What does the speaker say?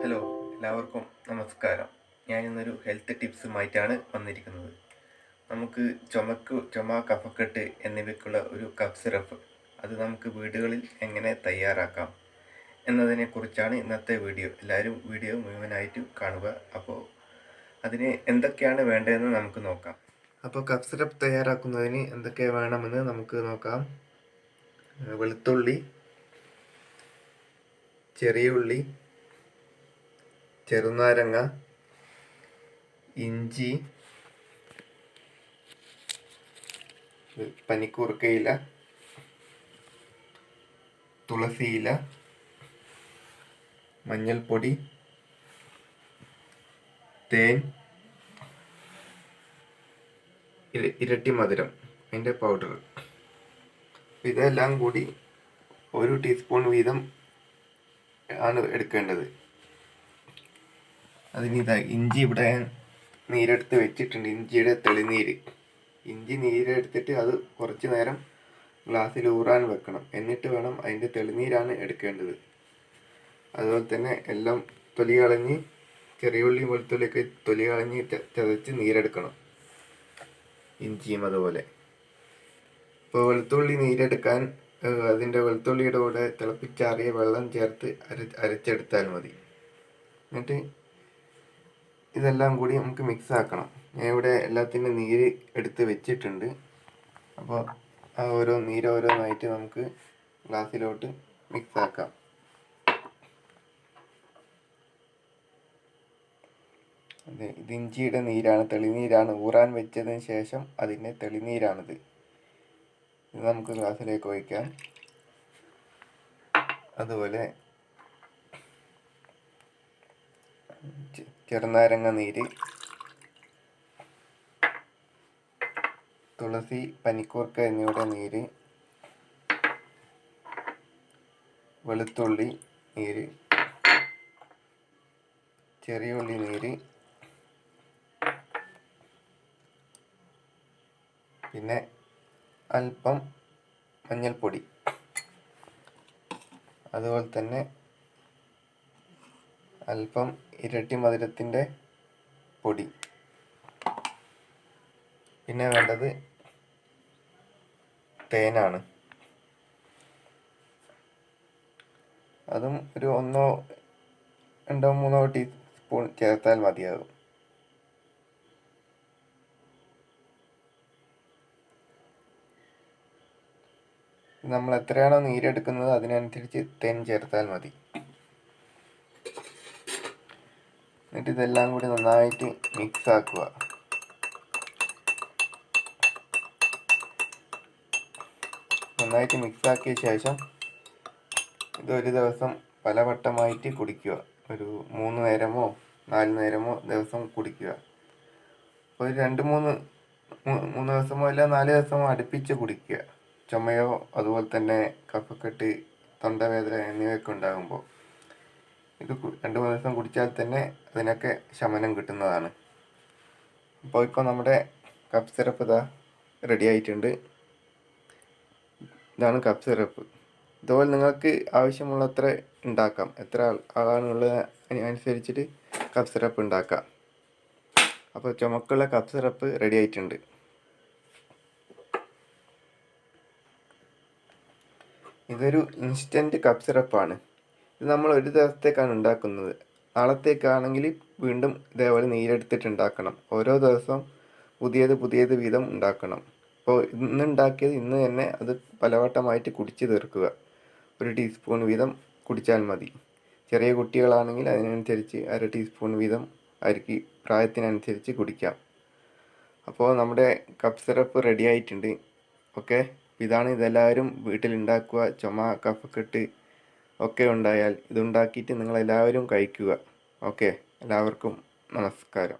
Hello, എല്ലാവർക്കും നമസ്കാരം. ഞാൻ ഇന്നൊരു ഹെൽത്ത് ടിപ്സുമായിട്ടാണ് വന്നിരിക്കുന്നത്. നമുക്ക് ചുമ, കഫക്കെട്ട് എന്നിവയ്ക്കുള്ള ഒരു കഫ് സിറപ്പ് അത് നമുക്ക് വീടുകളിൽ എങ്ങനെ തയ്യാറാക്കാം എന്നതിനെക്കുറിച്ചാണ് ഇന്നത്തെ വീഡിയോ. എല്ലാവരും വീഡിയോ മുഴുവനായിട്ട് കാണുക. അപ്പോൾ അതിന് എന്തൊക്കെയാണ് വേണ്ടതെന്ന് നമുക്ക് നോക്കാം. അപ്പോൾ കഫ് സിറപ്പ് തയ്യാറാക്കുന്നതിന് എന്തൊക്കെ വേണമെന്ന് നമുക്ക് നോക്കാം. വെളുത്തുള്ളി, ചെറിയ ഉള്ളി, ചെറുനാരങ്ങ, ഇഞ്ചി, പനിക്കൂർക്കയില, തുളസിയില, മഞ്ഞൾപ്പൊടി, തേൻ, ഇരട്ടി മധുരം, അതിൻ്റെ പൗഡർ. ഇതെല്ലാം കൂടി 1 ടീസ്പൂൺ വീതം ആണ് എടുക്കേണ്ടത്. അതിന് ഇഞ്ചി ഇവിടെ നീരെടുത്ത് വെച്ചിട്ടുണ്ട്. ഇഞ്ചിയുടെ തെളിനീര്. ഇഞ്ചി നീരെടുത്തിട്ട് അത് കുറച്ച് നേരം ഗ്ലാസ്സിൽ ഊറാൻ വെക്കണം. എന്നിട്ട് വേണം അതിൻ്റെ തെളിനീരാണ് എടുക്കേണ്ടത്. അതുപോലെ തന്നെ എല്ലാം തൊലി കളഞ്ഞ്, ചെറിയ ഉള്ളിയും വെളുത്തുള്ളിയൊക്കെ തൊലി കളഞ്ഞ് ചതച്ച് നീരെടുക്കണം. ഇഞ്ചിയും അതുപോലെ. ഇപ്പോൾ വെളുത്തുള്ളി നീരെടുക്കാൻ അതിൻ്റെ വെളുത്തുള്ളിയുടെ കൂടെ തിളപ്പിച്ചാറിയ വെള്ളം ചേർത്ത് അരച്ചെടുത്താൽ മതി. എന്നിട്ട് ഇതെല്ലാം കൂടി നമുക്ക് മിക്സ് ആക്കണം. ഞാൻ ഇവിടെ എല്ലാത്തിൻ്റെ നീര് എടുത്ത് വെച്ചിട്ടുണ്ട്. അപ്പോൾ ആ ഓരോന്നായിട്ട് നമുക്ക് ഗ്ലാസ്സിലോട്ട് മിക്സ് ആക്കാം. അതെ, ഇത് ഇഞ്ചിയുടെ നീരാണ്, തെളിനീരാണ്. ഊറാൻ വെച്ചതിന് ശേഷം അതിൻ്റെ തെളിനീരാണിത്. ഇത് നമുക്ക് ഗ്ലാസ്സിലേക്ക് ഒഴിക്കാം. അതുപോലെ ചെറുനാരങ്ങ നീര്, തുളസി, പനിക്കൂർക്ക എന്നിവയുടെ നീര്, വെളുത്തുള്ളി നീര്, ചെറിയ ഉള്ളി നീര്, പിന്നെ അല്പം മഞ്ഞൾപ്പൊടി, അതുപോലെ തന്നെ അല്പം ഇരട്ടി മധുരത്തിൻ്റെ പൊടി. പിന്നെ വേണ്ടത് തേനാണ്. അതും ഒരു 1, 2, 3 ടീസ്പൂൺ ചേർത്താൽ മതിയാകും. നമ്മൾ എത്രയാണോ നീരെടുക്കുന്നത് അതിനനുസരിച്ച് തേൻ ചേർത്താൽ മതി. എന്നിട്ട് ഇതെല്ലാം കൂടി നന്നായിട്ട് മിക്സ് ആക്കുക. നന്നായിട്ട് മിക്സ് ആക്കിയ ശേഷം ഇതൊരു ദിവസം പലവട്ടമായിട്ട് കുടിക്കുക. ഒരു 3 നേരമോ 4 നേരമോ ദിവസം കുടിക്കുക. ഒരു 2-3 ദിവസമോ അല്ല 4 ദിവസമോ അടുപ്പിച്ച് കുടിക്കുക. ചുമയോ അതുപോലെ തന്നെ കഫക്കെട്ട്, തൊണ്ടവേദന എന്നിവയൊക്കെ ഉണ്ടാകുമ്പോൾ ഇത് 2-3 ദിവസം കുടിച്ചാൽ തന്നെ അതിനൊക്കെ ശമനം കിട്ടുന്നതാണ്. ഇപ്പോൾ നമ്മുടെ കഫ് സിറപ്പ് ഇതാ റെഡി ആയിട്ടുണ്ട്. ഇതാണ് കഫ് സിറപ്പ്. ഇതുപോലെ നിങ്ങൾക്ക് ആവശ്യമുള്ളത്ര ഉണ്ടാക്കാം. എത്ര ആളാണുള്ളത് അനുസരിച്ചിട്ട് കഫ് സിറപ്പ് ഉണ്ടാക്കാം. അപ്പോൾ ചുമക്കുള്ള കഫ് സിറപ്പ് റെഡി ആയിട്ടുണ്ട്. ഇതൊരു ഇൻസ്റ്റൻറ്റ് കഫ് സിറപ്പാണ്. ഇത് നമ്മൾ ഒരു ദിവസത്തേക്കാണ് ഉണ്ടാക്കുന്നത്. നാളത്തേക്കാണെങ്കിൽ വീണ്ടും ഇതേപോലെ നീരെടുത്തിട്ട് ഉണ്ടാക്കണം. ഓരോ ദിവസവും പുതിയത് വീതം ഉണ്ടാക്കണം. അപ്പോൾ ഇന്ന് ഉണ്ടാക്കിയത് ഇന്ന് തന്നെ അത് പലവട്ടമായിട്ട് കുടിച്ച് തീർക്കുക. 1 ടീസ്പൂൺ വീതം കുടിച്ചാൽ മതി. ചെറിയ കുട്ടികളാണെങ്കിൽ അതിനനുസരിച്ച് 1/2 ടീസ്പൂൺ വീതം അവർക്ക് പ്രായത്തിനനുസരിച്ച് കുടിക്കാം. അപ്പോൾ നമ്മുടെ കഫ് സിറപ്പ് റെഡി ആയിട്ടുണ്ട്. ഓക്കെ, ഇതെല്ലാവരും വീട്ടിലുണ്ടാക്കുക. ചുമ, കഫക്കെട്ട് ഒക്കെ ഉണ്ടായാൽ ഇതുണ്ടാക്കിയിട്ട് നിങ്ങളെല്ലാവരും കഴിക്കുക. ഓക്കെ, എല്ലാവർക്കും നമസ്കാരം.